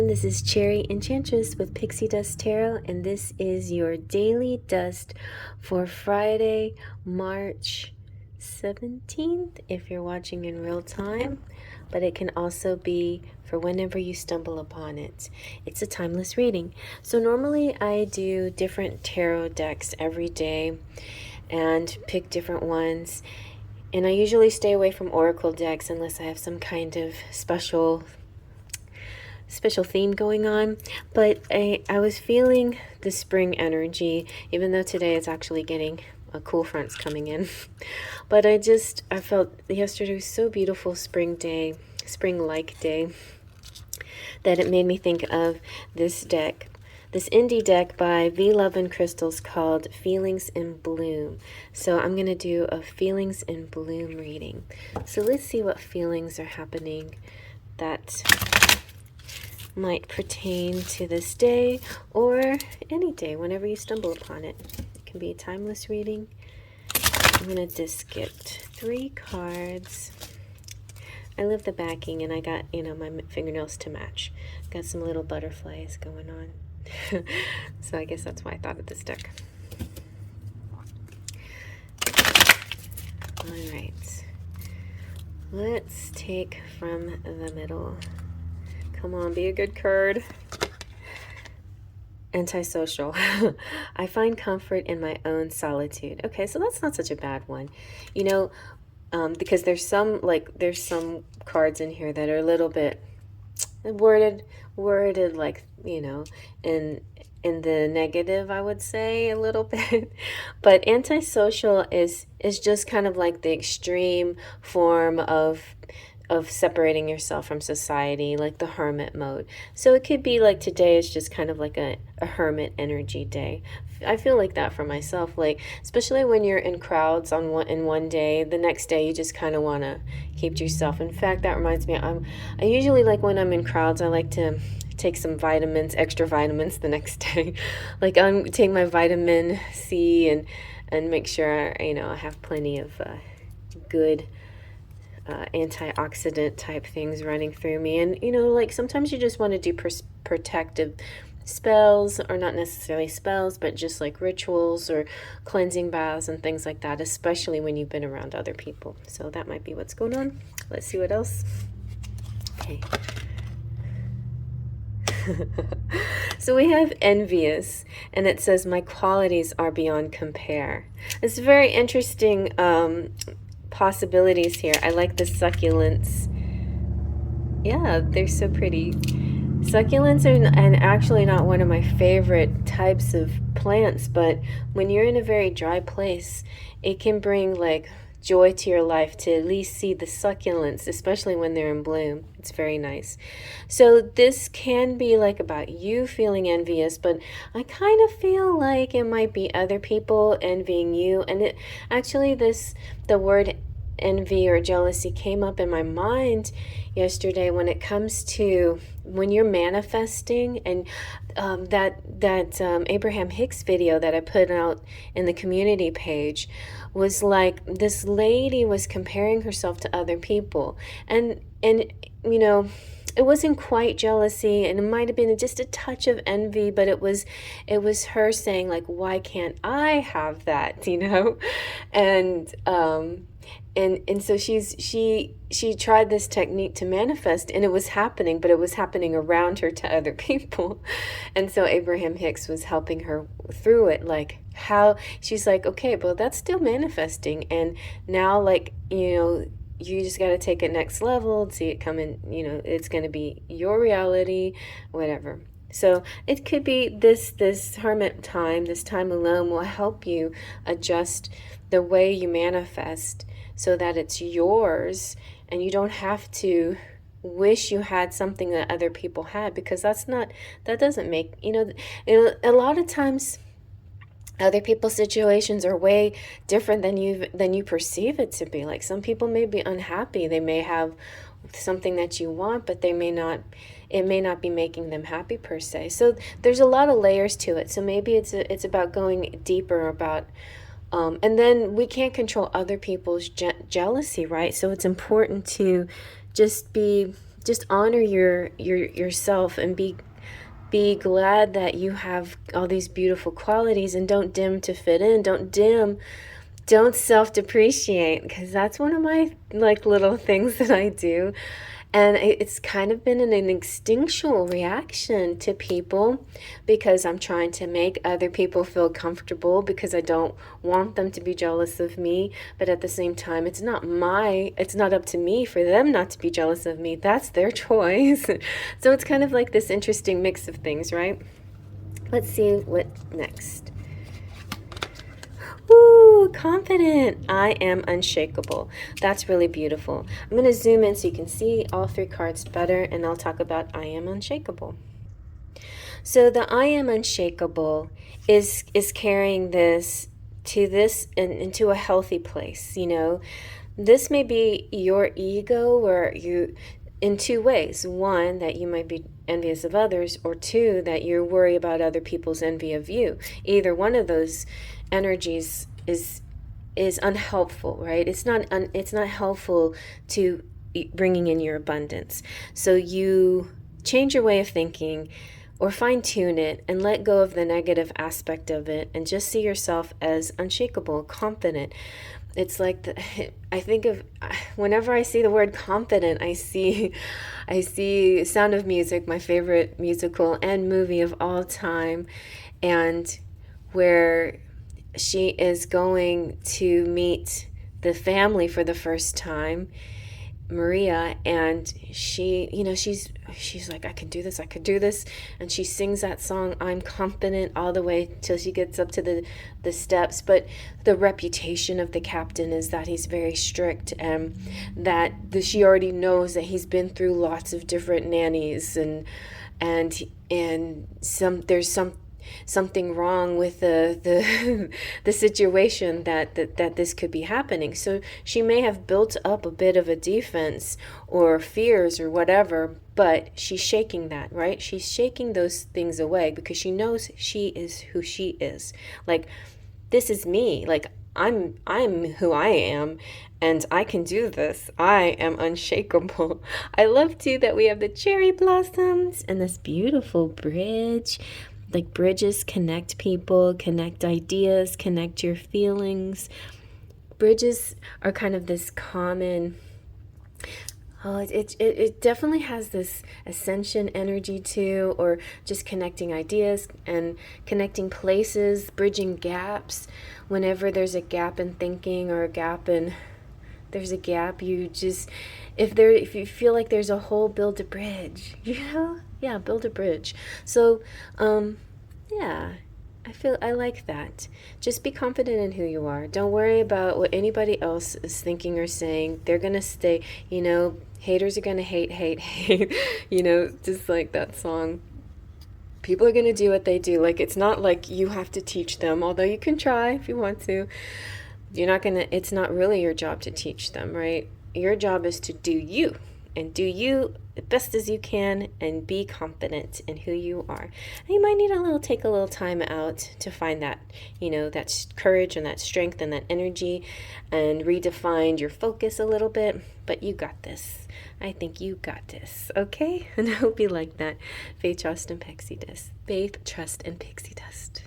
everyone, this is Cherry Enchantress with Pixie Dust Tarot, and this is your daily dust for Friday, March 17th, if you're watching in real time, but it can also be for whenever you stumble upon it. It's a timeless reading. So normally I do different tarot decks every day and pick different ones, and I usually stay away from oracle decks unless I have some kind of special theme going on. But I was feeling the spring energy, even though today it's actually getting a cool front's coming in. But I felt yesterday was so beautiful, spring-like day, that it made me think of this deck, this indie deck by V Love and Crystals called Feelings in Bloom. So I'm going to do a Feelings in Bloom reading. So let's see what feelings are happening that might pertain to this day or any day whenever you stumble upon it. It can be a timeless reading. I'm going to just get 3 cards. I love the backing, and I got, my fingernails to match. Got some little butterflies going on. So I guess that's why I thought of this deck. All right. Let's take from the middle. Come on, be a good card. Antisocial. I find comfort in my own solitude. Okay, so that's not such a bad one. Because there's some cards in here that are a little bit worded like, in the negative, I would say, a little bit. But antisocial is just kind of like the extreme form of separating yourself from society, like the hermit mode. So it could be like today is just kind of like a hermit energy day. I feel like that for myself, like especially when you're in crowds in one day, the next day you just kind of want to keep to yourself. In fact, that reminds me, I usually, like when I'm in crowds, I like to take some vitamins, extra vitamins the next day. Like I'm take my vitamin C and make sure I have plenty of good antioxidant type things running through me. And like sometimes you just want to do protective spells, or not necessarily spells, but just like rituals or cleansing baths and things like that, especially when you've been around other people. So that might be what's going on. Let's see what else. Okay. So we have envious, and it says my qualities are beyond compare. It's very interesting possibilities here. I like the succulents. Yeah, they're so pretty. Succulents are actually not one of my favorite types of plants, but when you're in a very dry place, it can bring like joy to your life to at least see the succulents, especially when they're in bloom. It's very nice. So this can be like about you feeling envious, but I kind of feel like it might be other people envying you. And it actually, the word envy or jealousy came up in my mind yesterday when it comes to when you're manifesting, and that Abraham Hicks video that I put out in the community page was like this lady was comparing herself to other people, and it wasn't quite jealousy, and it might have been just a touch of envy, but it was her saying like, why can't I have that, and so she tried this technique to manifest, and it was happening, but it was happening around her to other people. And so Abraham Hicks was helping her through it, like how she's like, okay, well, that's still manifesting, and now, like, you just got to take it next level, see it come in, it's going to be your reality, whatever. So it could be this hermit time, this time alone will help you adjust the way you manifest so that it's yours, and you don't have to wish you had something that other people had, because that doesn't make, a lot of times other people's situations are way different than you perceive it to be. Like some people may be unhappy. They may have something that you want, but it may not be making them happy per se. So there's a lot of layers to it. So maybe it's about going deeper about and then we can't control other people's jealousy, right? So it's important to just just honor yourself and be glad that you have all these beautiful qualities, and don't dim to fit in. Don't self-depreciate, because that's one of my like little things that I do. And it's kind of been an instinctual reaction to people, because I'm trying to make other people feel comfortable, because I don't want them to be jealous of me. But at the same time, it's not up to me for them not to be jealous of me. That's their choice. So it's kind of like this interesting mix of things, right? Let's see what next. Woo, confident. I am unshakable. That's really beautiful. I'm going to zoom in so you can see all 3 cards better, and I'll talk about I am unshakable. So the I am unshakable is carrying this into a healthy place, you know. This may be your ego, or you, in 2 ways. One, that you might be envious of others, or 2, that you worry about other people's envy of you. Either one of those energies is unhelpful, right? It's not helpful to bringing in your abundance. So you change your way of thinking, or fine tune it, and let go of the negative aspect of it, and just see yourself as unshakable, confident. It's like I think of, whenever I see the word confident, I see Sound of Music, my favorite musical and movie of all time, and where she is going to meet the family for the first time, Maria, and she's like, I could do this, and she sings that song, I'm confident, all the way till she gets up to the steps. But the reputation of the captain is that he's very strict, and that she already knows that he's been through lots of different nannies, and there's something wrong with the the situation that this could be happening. So she may have built up a bit of a defense or fears or whatever, but she's shaking that, right? She's shaking those things away, because she knows she is who she is. Like, this is me. Like, I'm who I am, and I can do this. I am unshakable. I love too that we have the cherry blossoms and this beautiful bridge. Like, bridges connect people, connect ideas, connect your feelings. Bridges are kind of this common, it definitely has this ascension energy too, or just connecting ideas and connecting places, bridging gaps. Whenever there's a gap in thinking, or there's a gap, you just, if you feel like there's a hole, build a bridge, Yeah, build a bridge. So, yeah, I like that. Just be confident in who you are. Don't worry about what anybody else is thinking or saying. They're going to stay, haters are going to hate, just like that song. People are going to do what they do. Like, it's not like you have to teach them, although you can try if you want to. It's not really your job to teach them, right? Your job is to do you, and do you the best as you can, and be confident in who you are. And you might need take a little time out to find that, that courage and that strength and that energy, and redefine your focus a little bit, but you got this. I think you got this, okay? And I hope you like that. Faith, trust, and pixie dust. Faith, trust, and pixie dust.